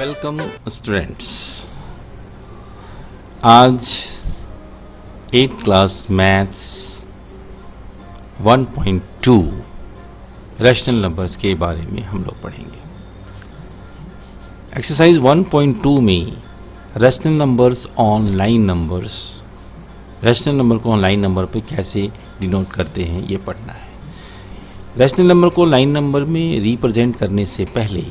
Welcome students. आज 8th class maths 1.2 rational numbers के बारे में हम लोग पढ़ेंगे। एक्सरसाइज 1.2 में rational numbers on line numbers, rational number को ऑन लाइन नंबर पे कैसे डिनोट करते हैं ये पढ़ना है। रैशनल नंबर को लाइन नंबर में रिप्रेजेंट करने से पहले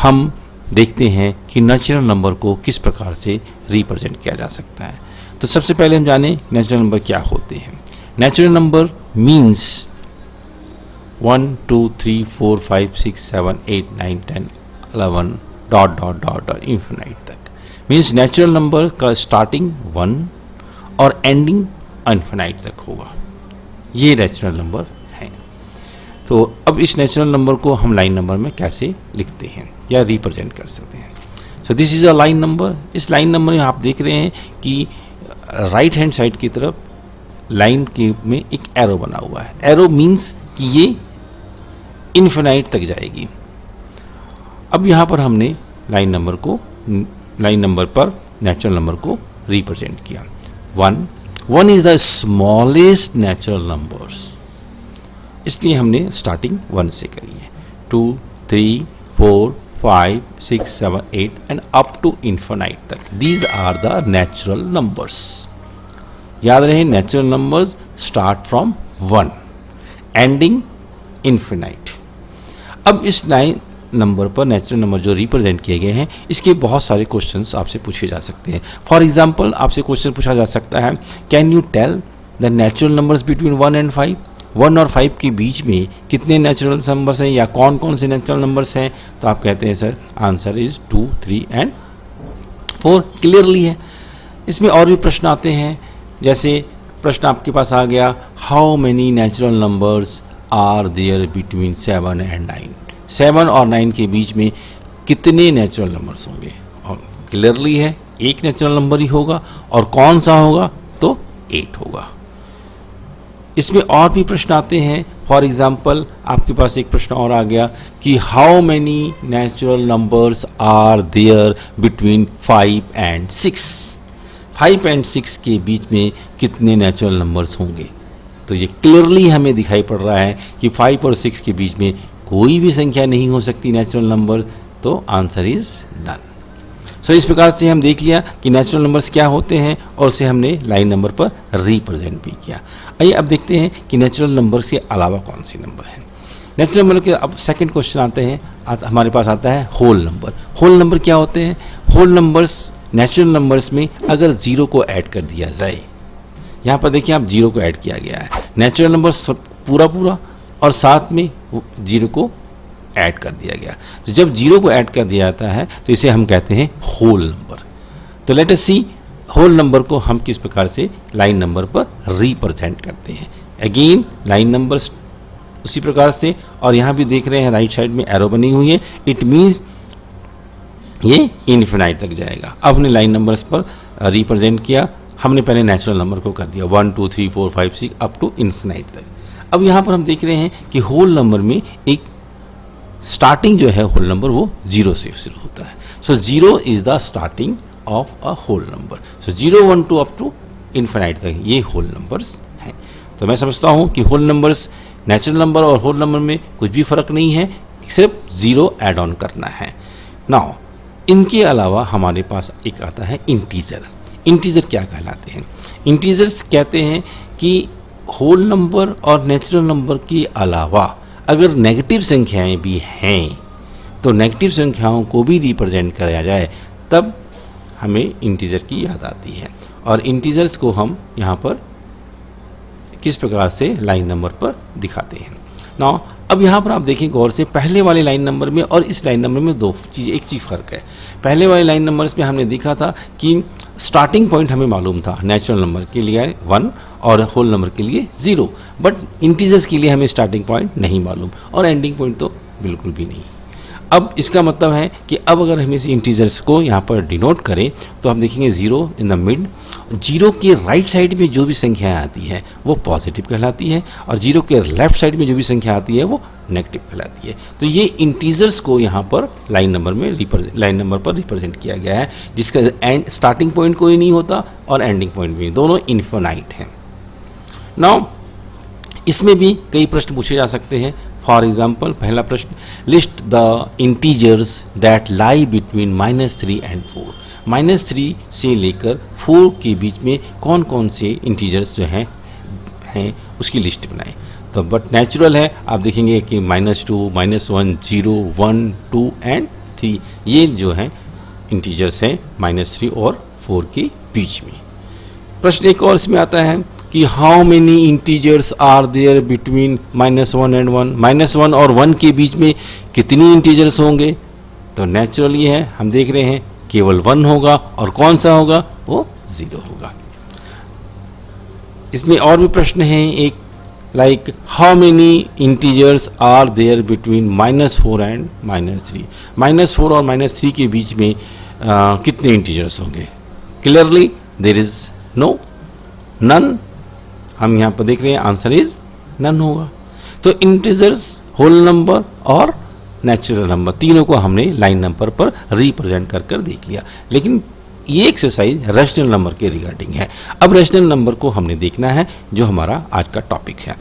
हम देखते हैं कि नेचुरल नंबर को किस प्रकार से रिप्रेजेंट किया जा सकता है। तो सबसे पहले हम जानें नेचुरल नंबर क्या होते हैं। Natural number means 1 2 3 4 5 6 7 8 9 10 11 dot dot dot dot infinite तक। मीन्स नेचुरल नंबर का स्टार्टिंग 1 और एंडिंग इन्फिनाइट तक होगा। ये नेचुरल नंबर है। तो अब इस नेचुरल नंबर को हम लाइन नंबर में कैसे लिखते हैं या रिप्रेजेंट कर सकते हैं। So this is a line number. इस लाइन नंबर में आप देख रहे हैं कि राइट हैंड साइड की तरफ लाइन के में एक एरो बना हुआ है। एरो मीन्स कि ये इन्फिनाइट तक जाएगी। अब यहाँ पर हमने लाइन नंबर पर नेचुरल नंबर को रिप्रेजेंट किया। 1 is the smallest natural numbers, इसलिए हमने स्टार्टिंग 1 से करी है। 2 3 4 5 6 7 8 एंड अप टू इन्फिनाइट तक। These are the natural numbers. याद रहे natural numbers start from 1 ending infinite. अब इस लाइन नंबर पर नेचुरल नंबर जो रिप्रेजेंट किए गए हैं इसके बहुत सारे क्वेश्चंस आपसे पूछे जा सकते हैं। फॉर एग्जांपल आपसे क्वेश्चन पूछा जा सकता है, can you tell the natural numbers between 1 and 5। 1 और 5 के बीच में कितने नेचुरल नंबर्स हैं या कौन कौन से नेचुरल नंबर्स हैं। तो आप कहते हैं sir answer is 2 3 and 4। Clearly है। इसमें और भी प्रश्न आते हैं, जैसे प्रश्न आपके पास आ गया, how many natural numbers are there between 7 and 9। 7 और 9 के बीच में कितने नेचुरल नंबर्स होंगे। और क्लियरली है एक नेचुरल नंबर ही होगा। और कौन सा होगा तो 8 होगा। इसमें और भी प्रश्न आते हैं। फॉर एग्जाम्पल आपके पास एक प्रश्न और आ गया कि how many natural numbers are there between 5 and 6। 5 and 6 के बीच में कितने नेचुरल नंबर्स होंगे। तो ये क्लियरली हमें दिखाई पड़ रहा है कि 5 और 6 के बीच में कोई भी संख्या नहीं हो सकती नेचुरल नंबर। तो आंसर इज डन। सो इस प्रकार से हम देख लिया कि नेचुरल नंबर्स क्या होते हैं और उसे हमने लाइन नंबर पर रिप्रेजेंट भी किया। आइए अब देखते हैं कि नेचुरल नंबर के अलावा कौन से नंबर हैं। नेचुरल नंबर के अब सेकंड क्वेश्चन आते हैं, हमारे पास आता है होल नंबर। होल नंबर क्या होते हैं। होल नंबर्स नेचुरल नंबर्स में अगर 0 को ऐड कर दिया जाए, यहाँ पर देखिए आप 0 को ऐड किया गया है। नेचुरल नंबर पूरा और साथ में 0 को ऐड कर दिया गया। तो जब 0 को ऐड कर दिया जाता है तो इसे हम कहते हैं होल नंबर। तो लेट अस सी होल नंबर को हम किस प्रकार से लाइन नंबर पर रिप्रेजेंट करते हैं। अगेन लाइन नंबर उसी प्रकार से, और यहाँ भी देख रहे हैं राइट साइड में एरो बनी हुई है। इट मीन्स ये इन्फिनाइट तक जाएगा। अब हमने लाइन नंबर्स पर रिप्रेजेंट किया। हमने पहले नेचुरल नंबर को कर दिया 1 2 3 4 5 6 अप टू इन्फिनाइट तक। अब यहाँ पर हम देख रहे हैं कि होल नंबर में एक स्टार्टिंग जो है होल नंबर वो 0 से शुरू होता है। So 0 is the starting of a whole number. So 0 1 2 up to infinite तक ये होल नंबर्स हैं। तो मैं समझता हूँ कि होल नंबर्स नेचुरल नंबर और होल नंबर में कुछ भी फर्क नहीं है, सिर्फ 0 ऐड ऑन करना है। नाउ इनके अलावा हमारे पास एक आता है इंटीजर। इंटीजर क्या कहलाते हैं। इंटीजर्स कहते हैं कि होल नंबर और नेचुरल नंबर के अलावा अगर नेगेटिव संख्याएं भी हैं तो नेगेटिव संख्याओं को भी रिप्रेजेंट कराया जाए तब हमें इंटीजर की याद आती है। और इंटीजर्स को हम यहाँ पर किस प्रकार से लाइन नंबर पर दिखाते हैं। नाउ अब यहाँ पर आप देखें गौर से, पहले वाले लाइन नंबर में और इस लाइन नंबर में एक चीज़ फ़र्क है। पहले वाले लाइन नंबर्स में हमने देखा था कि स्टार्टिंग पॉइंट हमें मालूम था नेचुरल नंबर के लिए 1 और होल नंबर के लिए 0, बट इंटीजर्स के लिए हमें स्टार्टिंग पॉइंट नहीं मालूम और एंडिंग पॉइंट तो बिल्कुल भी नहीं। अब इसका मतलब है कि अब अगर हम इस इंटीजर्स को यहाँ पर डिनोट करें तो हम देखेंगे 0 इन द मिड, 0 के राइट साइड में जो भी संख्या आती है वो पॉजिटिव कहलाती है और 0 के लेफ्ट साइड में जो भी संख्या आती है वो नेगेटिव कहलाती है। तो ये इंटीजर्स को यहाँ पर लाइन नंबर पर रिप्रेजेंट किया गया है, जिसका एंड स्टार्टिंग पॉइंट कोई नहीं होता और एंडिंग पॉइंट भी, दोनों इन्फिनाइट हैं। नाउ इसमें भी कई प्रश्न पूछे जा सकते हैं। फॉर एग्जाम्पल, पहला प्रश्न, list the integers that lie between -3 and 4। -3 से लेकर 4 के बीच में कौन कौन से इंटीजर्स जो हैं उसकी लिस्ट बनाएं। तो बट नेचुरल है, आप देखेंगे कि -2, -1, 0, 1, 2 एंड 3 ये जो हैं इंटीजर्स हैं -3 और 4 के बीच में। प्रश्न एक और इसमें आता है कि how many integers are there between -1 and 1। -1 और 1 के बीच में कितनी इंटीजर्स होंगे। तो नेचुरल ये है, हम देख रहे हैं केवल 1 होगा और कौन सा होगा, वो 0 होगा। इसमें और भी प्रश्न हैं, एक like how many integers are there between -4 and -3। -4 और -3 के बीच में कितने इंटीजर्स होंगे। Clearly there is none. हम यहाँ पर देख रहे हैं आंसर इज नन होगा। तो इंटीजर्स, होल नंबर और नेचुरल नंबर तीनों को हमने लाइन नंबर पर रिप्रेजेंट कर देख लिया। लेकिन ये एक्सरसाइज रैशनल नंबर के रिगार्डिंग है। अब रैशनल नंबर को हमने देखना है, जो हमारा आज का टॉपिक है।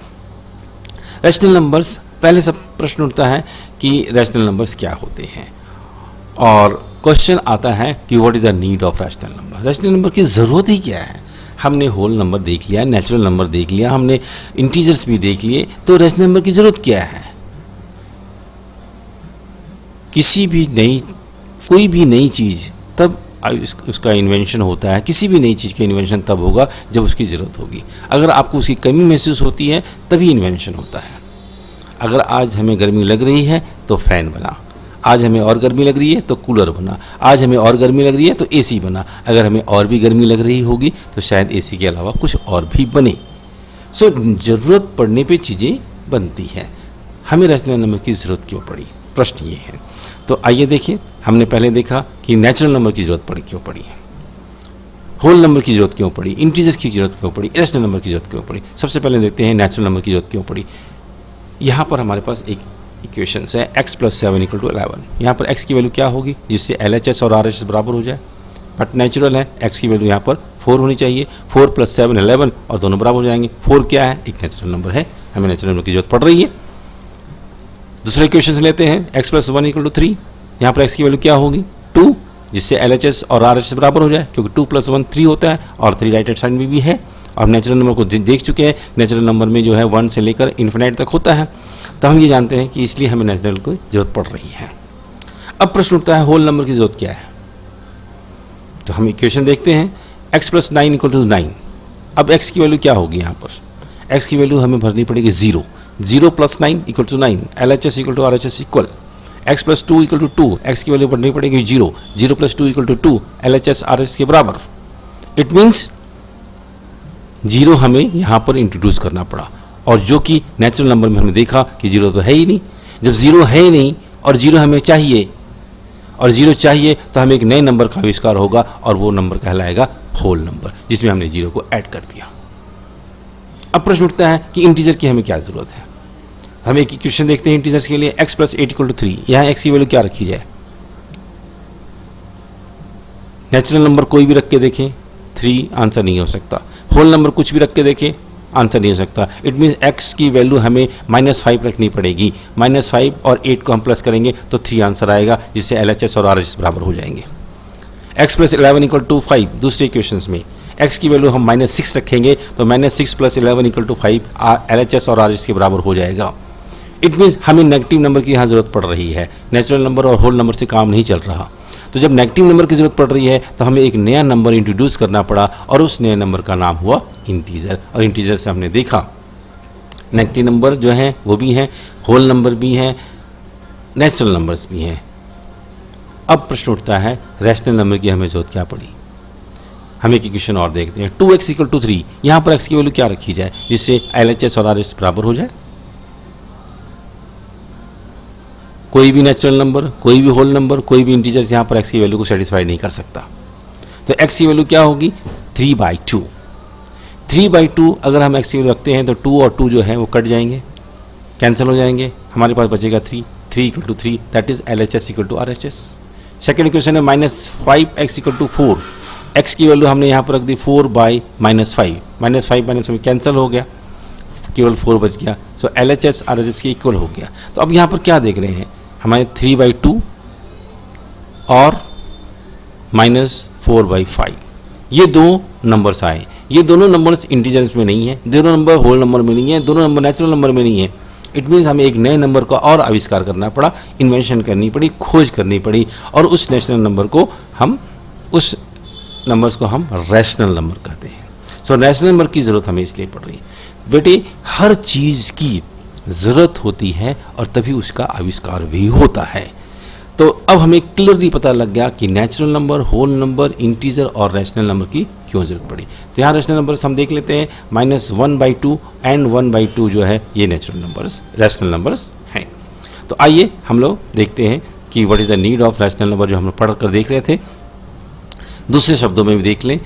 रैशनल नंबर्स, पहले सब प्रश्न उठता है कि रैशनल नंबर्स क्या होते हैं, और क्वेश्चन आता है कि what is the need of rational number. Rational number की ज़रूरत ही क्या है। हमने होल नंबर देख लिया, नेचुरल नंबर देख लिया, हमने इंटीजर्स भी देख लिए, तो रैशनल नंबर की ज़रूरत क्या है। कोई भी नई चीज़ तब उसका इन्वेंशन होता है, किसी भी नई चीज़ का इन्वेंशन तब होगा जब उसकी ज़रूरत होगी। अगर आपको उसकी कमी महसूस होती है तभी इन्वेंशन होता है। अगर आज हमें गर्मी लग रही है तो फ़ैन बना, आज हमें और गर्मी लग रही है तो कूलर बना, आज हमें और गर्मी लग रही है तो एसी बना, अगर हमें और भी गर्मी लग रही होगी तो शायद एसी के अलावा कुछ और भी बने। सो ज़रूरत पड़ने पे चीज़ें बनती हैं। हमें रैशनल नंबर की ज़रूरत क्यों पड़ी, प्रश्न ये है। तो आइए देखिए, हमने पहले देखा कि नेचुरल नंबर की ज़रूरत क्यों पड़ी, होल नंबर की ज़रूरत क्यों पड़ी, इंटीजर्स की ज़रूरत क्यों पड़ी, रैशनल नंबर की ज़रूरत क्यों पड़ी। सबसे पहले देखते हैं नेचुरल नंबर की ज़रूरत क्यों पड़ी। यहाँ पर हमारे पास एक इक्वेशंस है x + 7 = 11। यहाँ पर x की वैल्यू क्या होगी, जिससे LHS और RHS बराबर हो जाए। बट नेचुरल है, x की वैल्यू यहाँ पर 4 होनी चाहिए। 4 + 7 11 और दोनों बराबर हो जाएंगे। 4 क्या है, एक नेचुरल नंबर है, हमें नेचुरल नंबर की जरूरत पड़ रही है। दूसरे इक्वेशन से लेते हैं, x + 1 = 3। यहाँ पर x की वैल्यू क्या होगी, 2, जिससे LHS और RHS बराबर हो जाए, क्योंकि 2 + 1 3 होता है और 3 राइट हैंड साइड में भी है। और नेचुरल नंबर को देख चुके हैं, नेचुरल नंबर में जो है 1 से लेकर इन्फिनाइट तक होता है। तो हम ये जानते हैं कि इसलिए हमें नेचुरल की जरूरत पड़ रही है। अब प्रश्न उठता है, होल नंबर की जरूरत क्या है। तो हम इक्वेशन देखते हैं, x + 9 = 9। अब x की वैल्यू क्या होगी, यहाँ पर x की वैल्यू हमें भरनी पड़ेगी 0। 0 + 9 = 9, LHS = RHS equal. x + 2 = 2, x की वैल्यू भरनी पड़ेगी 0। 0 + 2 = 2, LHS RHS के बराबर। इट मीन्स 0 हमें यहाँ पर इंट्रोड्यूस करना पड़ा, और जो कि नेचुरल नंबर में हमने देखा कि 0 तो है ही नहीं। जब 0 है ही नहीं और 0 हमें चाहिए, और 0 चाहिए तो हमें एक नए नंबर का आविष्कार होगा, और वो नंबर कहलाएगा होल नंबर, जिसमें हमने 0 को ऐड कर दिया। अब प्रश्न उठता है कि इंटीजर की हमें क्या ज़रूरत है। हम एक इक्वेशन देखते हैं इंटीजर्स के लिए, x + 8 = 3। यहाँ x की वैल्यू क्या रखी जाए, नेचुरल नंबर कोई भी रख के देखें 3 आंसर नहीं हो सकता, होल नंबर कुछ भी रख के देखें आंसर नहीं हो सकता। इट मीन्स x की वैल्यू हमें -5 रखनी पड़ेगी। -5 और 8 को हम प्लस करेंगे तो 3 आंसर आएगा, जिससे LHS और RHS बराबर हो जाएंगे। x + 11 = 5। दूसरे इक्वेशंस में x की वैल्यू हम -6 रखेंगे तो -6 + 11 = 5, LHS और RHS के बराबर हो जाएगा। इट मीन्स हमें नेगेटिव नंबर की यहाँ ज़रूरत पड़ रही है, नेचुरल नंबर और होल नंबर से काम नहीं चल रहा। तो जब नेगेटिव नंबर की ज़रूरत पड़ रही है तो हमें एक नया नंबर इंट्रोड्यूस करना पड़ा, और उस नए नंबर का नाम हुआ इंटीजर। और इंटीजर से हमने देखा नेगेटिव नंबर जो हैं वो भी हैं, होल नंबर भी हैं, नेचुरल नंबर्स भी हैं। अब प्रश्न उठता है, रैशनल नंबर की हमें ज़रूरत क्या पड़ी। हम एक इक्वेशन और देखते हैं, 2x = 3। यहाँ पर x की वैल्यू क्या रखी जाए, जिससे LHS और RHS बराबर हो जाए। कोई भी नेचुरल नंबर, कोई भी होल नंबर, कोई भी इंटीजर्स यहाँ पर एक्स की वैल्यू को सेटिस्फाई नहीं कर सकता। तो एक्स की वैल्यू क्या होगी? 3/2। 3/2 अगर हम एक्स की वैल्यू रखते हैं तो 2 और 2 जो है वो कट जाएंगे, कैंसिल हो जाएंगे, हमारे पास बचेगा 3 = 3, that is LHS = RHS। Second equation है -5x = 4। एक्स की वैल्यू हमने यहाँ पर रख दी 4/-5, -5 कैंसिल हो गया, केवल 4 बच गया। सो LHS RHS के इक्वल हो गया। तो अब यहाँ पर क्या देख रहे हैं, हमारे 3/2 और -4/5 ये दो नंबर्स आए। ये दोनों नंबर्स इंटीजर्स में नहीं है, दोनों नंबर होल नंबर में नहीं है, दोनों नंबर नेचुरल नंबर में नहीं है। इट मीन्स हमें एक नए नंबर का और आविष्कार करना पड़ा, इन्वेंशन करनी पड़ी, खोज करनी पड़ी, और उस नेचुरल नंबर को हम रैशनल नंबर कहते हैं। सो रैशनल नंबर की ज़रूरत हमें इसलिए पड़ रही है बेटे, हर चीज़ की ज़रूरत होती है और तभी उसका आविष्कार भी होता है। तो अब हमें क्लियरली पता लग गया कि natural number, whole number, integer और रैशनल नंबर की क्यों ज़रूरत पड़ी। तो यहाँ रैशनल नंबर्स हम देख लेते हैं, -1/2 एंड 1/2 जो है ये नेचुरल नंबर्स, रैशनल नंबर्स हैं। तो आइए हम लोग देखते हैं कि what is the need of rational number, जो हम लोग पढ़ कर देख रहे थे। दूसरे शब्दों में भी देख लें,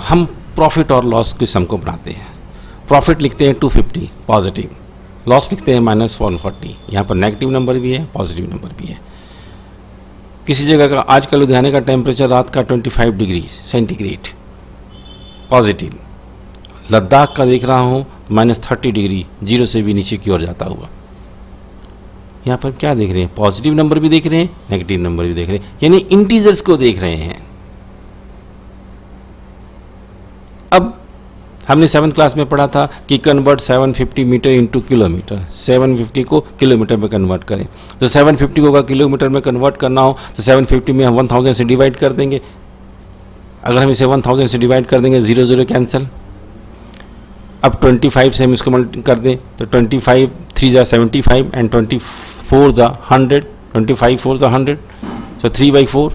हम प्रॉफिट और लॉस के सम को बनाते हैं। प्रॉफिट लिखते हैं 250 पॉजिटिव, लॉस लिखते हैं -140। यहाँ पर नेगेटिव नंबर भी है, पॉजिटिव नंबर भी है। किसी जगह का आज का लुधियाने का टेम्परेचर रात का 25 डिग्री सेंटीग्रेड पॉजिटिव, लद्दाख का देख रहा हूँ -30 डिग्री, 0 से भी नीचे की ओर जाता हुआ। यहाँ पर क्या देख रहे हैं, पॉजिटिव नंबर भी देख रहे हैं, नेगेटिव नंबर भी देख रहे हैं, यानी इंटीजर्स को देख रहे हैं। अब हमने 7th क्लास में पढ़ा था कि कन्वर्ट 750 मीटर इंटू किलोमीटर, 750 को किलोमीटर में कन्वर्ट करें। तो 750 को अगर किलोमीटर में कन्वर्ट करना हो तो 750 में हम 1000 से डिवाइड कर देंगे। अगर हम इसे 1000 से डिवाइड कर देंगे, 0 0 कैंसिल। अब 25 से हम इसको मल्टी कर दें तो 25 3 × 75 एंड 24 × 100, 25 4 × 100, सो 3/4।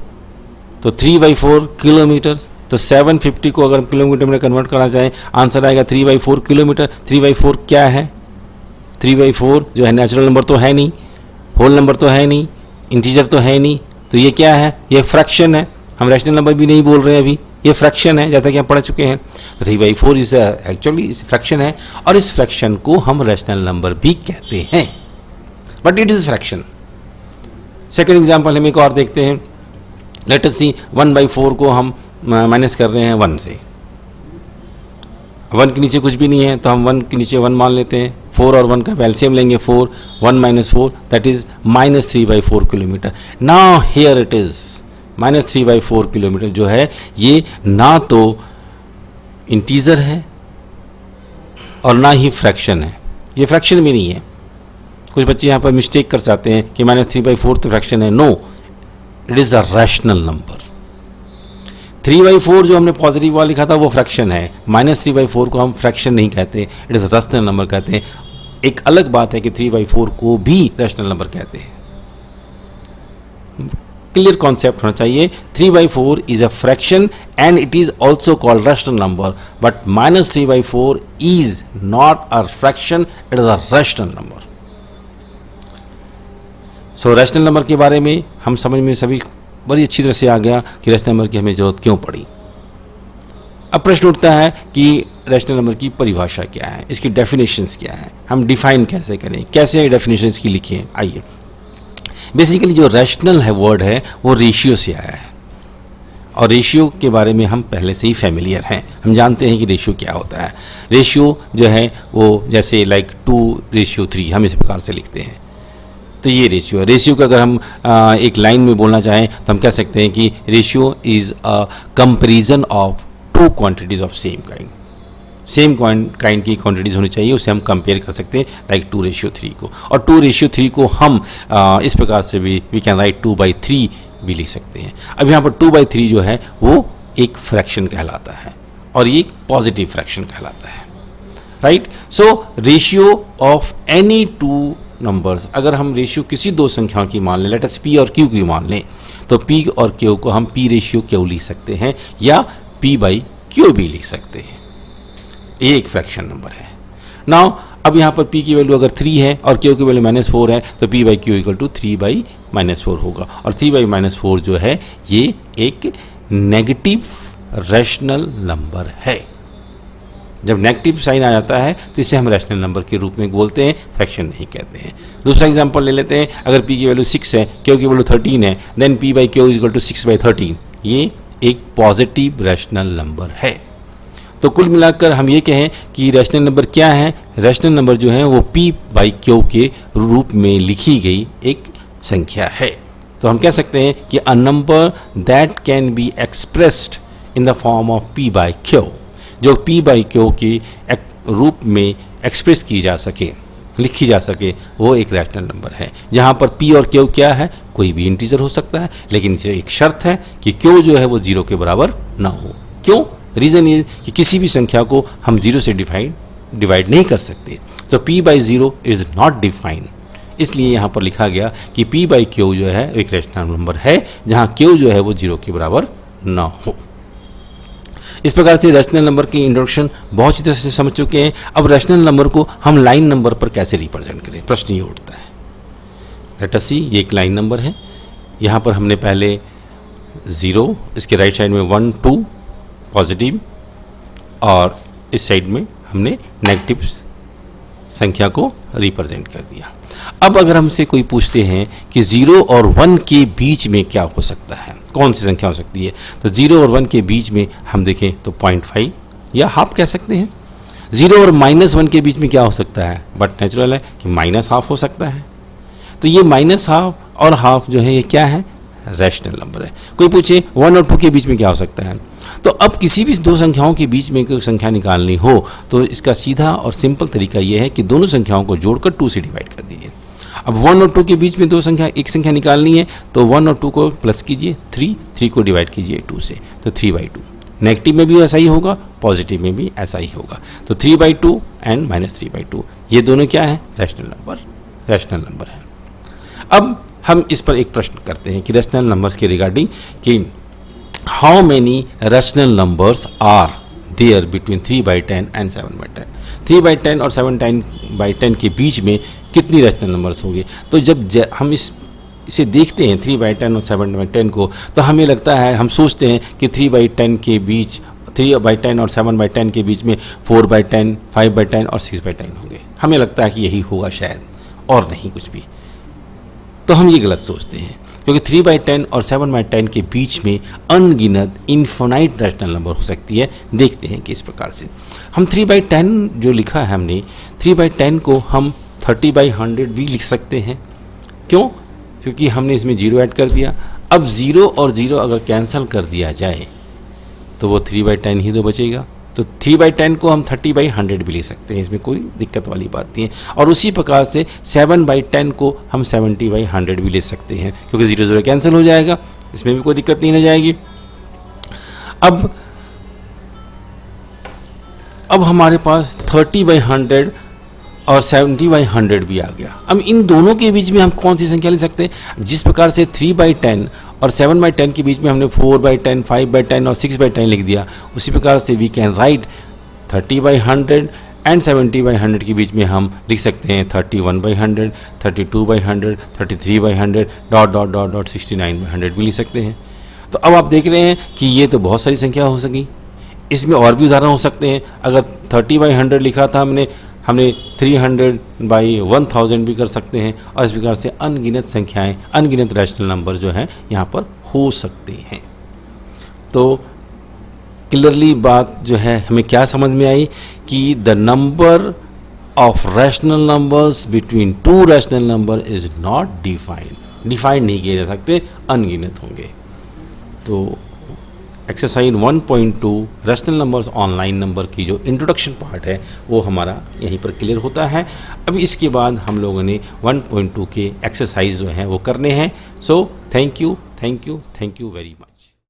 तो 3/4 किलोमीटर्स। तो 750 को अगर हम किलोमीटर में कन्वर्ट करना चाहें, आंसर आएगा 3/4 किलोमीटर। 3/4 क्या है? 3/4 जो है नेचुरल नंबर तो है नहीं, होल नंबर तो है नहीं, इंटीजर तो है नहीं, तो ये क्या है? ये फ्रैक्शन है। हम रैशनल नंबर भी नहीं बोल रहे हैं अभी, ये फ्रैक्शन है, जैसा कि हम पढ़ चुके हैं। 3/4 इस एक्चुअली फ्रैक्शन है, और इस फ्रैक्शन को हम रैशनल नंबर भी कहते हैं, but it is fraction. Second example हम एक और देखते हैं। लेट अस सी 1/4 को हम माइनस कर रहे हैं 1 से। 1 के नीचे कुछ भी नहीं है तो हम 1 के नीचे 1 मान लेते हैं। 4 और 1 का एलसीएम लेंगे 4, 1 - 4 that is -3/4 kilometre. Now here it is -3/4 kilometre जो है ये ना तो इंटीजर है और ना ही फ्रैक्शन है, ये फ्रैक्शन भी नहीं है। कुछ बच्चे यहाँ पर मिस्टेक कर जाते हैं कि -3/4 तो फ्रैक्शन है। No, it is a rational number. 3/4 जो हमने पॉजिटिव वाला लिखा था वो फ्रैक्शन है, -3/4 को हम फ्रैक्शन नहीं कहते, इट इज़ रैशनल नंबर कहते हैं। एक अलग बात है कि 3/4 को भी रैशनल नंबर कहते हैं। क्लियर कॉन्सेप्ट होना चाहिए। 3/4 is a fraction and it is also called rational number, but -3/4 is not a fraction, it is a rational number. So rational number के बारे में हम समझ में सभी बड़ी अच्छी तरह से आ गया कि रैशनल नंबर की हमें जरूरत क्यों पड़ी। अब प्रश्न उठता है कि रैशनल नंबर की परिभाषा क्या है, इसकी डेफिनेशंस क्या है, हम डिफाइन कैसे करें, कैसे डेफिनेशन इसकी लिखें। आइए, बेसिकली जो रैशनल है वर्ड है वो रेशियो से आया है, और रेशियो के बारे में हम पहले से ही फैमिलियर हैं, हम जानते हैं कि रेशियो क्या होता है। रेशियो जो है वो जैसे लाइक 2:3 हम इस प्रकार से लिखते हैं, तो ये रेशियो है। रेशियो का अगर हम एक लाइन में बोलना चाहें तो हम कह सकते हैं कि ratio is a comparison of 2 quantities of same kind. Same kind की क्वांटिटीज़ होनी चाहिए, उसे हम कंपेयर कर सकते हैं लाइक 2:3 को। और 2:3 को हम इस प्रकार से भी वी कैन राइट 2/3 भी लिख सकते हैं। अब यहाँ पर 2/3 जो है वो एक फ्रैक्शन कहलाता है, और ये एक पॉजिटिव फ्रैक्शन कहलाता है, right. So ratio of any 2 numbers, अगर हम रेशियो किसी 2 संख्याओं की मान लें, लेट अस P और Q की मान लें, तो P और Q को हम P/Q लिख सकते हैं या P/Q भी लिख सकते हैं। ये एक फ्रैक्शन नंबर है। नाउ अब यहाँ पर p की वैल्यू अगर 3 है और q की वैल्यू -4 है तो p by Q equal to 3/-4 होगा, और 3/-4 जो है ये एक नेगेटिव रैशनल नंबर है। जब नेगेटिव साइन आ जाता है तो इसे हम रैशनल नंबर के रूप में बोलते हैं, फ्रैक्शन नहीं कहते हैं। दूसरा एग्जांपल ले लेते हैं, अगर p की वैल्यू 6 है, q की वैल्यू 13 है, then p by Q equal to 6/13, ये एक पॉजिटिव रैशनल नंबर है। तो कुल मिलाकर हम ये कहें कि रैशनल नंबर क्या है, रैशनल नंबर जो है वो p बाई क्यू के रूप में लिखी गई एक संख्या है। तो हम कह सकते हैं कि a number that can be expressed in the form of p by Q, जो p बाई क्यू के रूप में एक्सप्रेस की जा सके, लिखी जा सके, वो एक रैशनल नंबर है। जहाँ पर p और q क्या है, कोई भी इंटीजर हो सकता है, लेकिन इसे एक शर्त है कि q जो है वो 0 के बराबर ना हो। क्यों? रीज़न ये कि किसी भी संख्या को हम 0 से डिवाइड नहीं कर सकते, तो p by 0 is not defined. इसलिए यहाँ पर लिखा गया कि p बाई क्यू जो है एक रैशनल नंबर है जहाँ q जो है वो 0 के बराबर ना हो। इस प्रकार से रैशनल नंबर की इंट्रोडक्शन बहुत अच्छी तरह से समझ चुके हैं। अब रैशनल नंबर को हम लाइन नंबर पर कैसे रिप्रेजेंट करें, प्रश्न ये उठता है। लेट अस सी, ये एक लाइन नंबर है। यहाँ पर हमने पहले 0, इसके राइट साइड में 1 2 पॉजिटिव, और इस साइड में हमने नेगेटिव संख्या को रिप्रेजेंट कर दिया। अब अगर हमसे कोई पूछते हैं कि 0 और 1 के बीच में क्या हो सकता है, कौन सी संख्या हो सकती है, तो 0 और 1 के बीच में हम देखें तो 0.5 या हाफ कह सकते हैं। 0 और -1 के बीच में क्या हो सकता है, बट नेचुरल है कि -हाफ हो सकता है। तो ये -हाफ और हाफ जो है ये क्या है, रैशनल नंबर है। कोई पूछे 1 और 2 के बीच में क्या हो सकता है, तो अब किसी भी दो संख्याओं के बीच में कोई संख्या निकालनी हो तो इसका सीधा और सिंपल तरीका ये है कि दोनों संख्याओं को जोड़कर 2 से डिवाइड कर दीजिए। अब 1 और 2 के बीच में एक संख्या निकालनी है तो 1 और 2 को प्लस कीजिए, 3 को डिवाइड कीजिए 2 से, तो 3/2। नेगेटिव में भी ऐसा ही होगा, पॉजिटिव में भी ऐसा ही होगा। तो 3/2 एंड -3/2 ये दोनों क्या है, रैशनल नंबर है। अब हम इस पर एक प्रश्न करते हैं कि रैशनल नंबर्स के रिगार्डिंग कि how many rational numbers are there between 3/10 and 7/10। 3/10 और 7/10 के बीच में कितनी रैशनल नंबर्स होंगे। तो जब हम इसे देखते हैं 3/10 और 7/10 को, तो हमें लगता है, हम सोचते हैं कि 3/10 के बीच, 3/10 और 7/10 के बीच में 4/10, 5/10 और 6/10 होंगे। हमें लगता है कि यही होगा शायद, और नहीं कुछ भी। तो हम ये गलत सोचते हैं, क्योंकि 3/10 और 7/10 के बीच में अनगिनत इन्फिनाइट रैशनल नंबर हो सकती है। देखते हैं कि इस प्रकार से हम 3/10 जो लिखा है हमने, 3/10 को हम 30/100 भी लिख सकते हैं। क्यों? क्योंकि हमने इसमें 0 ऐड कर दिया। अब 0 और 0 अगर कैंसिल कर दिया जाए तो वो 3/10 ही तो बचेगा। तो 3/10 को हम 30/100 भी ले सकते हैं, इसमें कोई दिक्कत वाली बात नहीं है। और उसी प्रकार से 7/10 को हम 70/100 भी ले सकते हैं, क्योंकि 0 0 कैंसिल हो जाएगा, इसमें भी कोई दिक्कत नहीं हो जाएगी। अब हमारे पास 30/100 और 70/100 भी आ गया। अब इन दोनों के बीच में हम कौन सी संख्या ले सकते हैं। जिस प्रकार से 3/10 और 7/10 के बीच में हमने 4/10, 5/10 और 6/10 लिख दिया, उसी प्रकार से वी कैन राइट 30/100 एंड 70/100 के बीच में हम लिख सकते हैं 31/100, 32/100, 33/100 ... 69/100 भी लिख सकते हैं। तो अब आप देख रहे हैं कि ये तो बहुत सारी संख्या हो सकी। इसमें और भी उदाहरण हो सकते हैं। अगर 30/100 लिखा था हमने 300/1000 भी कर सकते हैं, और इस प्रकार से अनगिनत संख्याएं, अनगिनत रैशनल नंबर जो हैं यहाँ पर हो सकते हैं। तो क्लियरली बात जो है हमें क्या समझ में आई कि the number of rational numbers between two rational number is not defined नहीं किए जा सकते, अनगिनत होंगे। तो exercise 1.2 rational numbers on line number की जो इंट्रोडक्शन पार्ट है वो हमारा यहीं पर क्लियर होता है। अभी इसके बाद हम लोगों ने 1.2 के एक्सरसाइज जो हैं वो करने हैं। So thank you very much.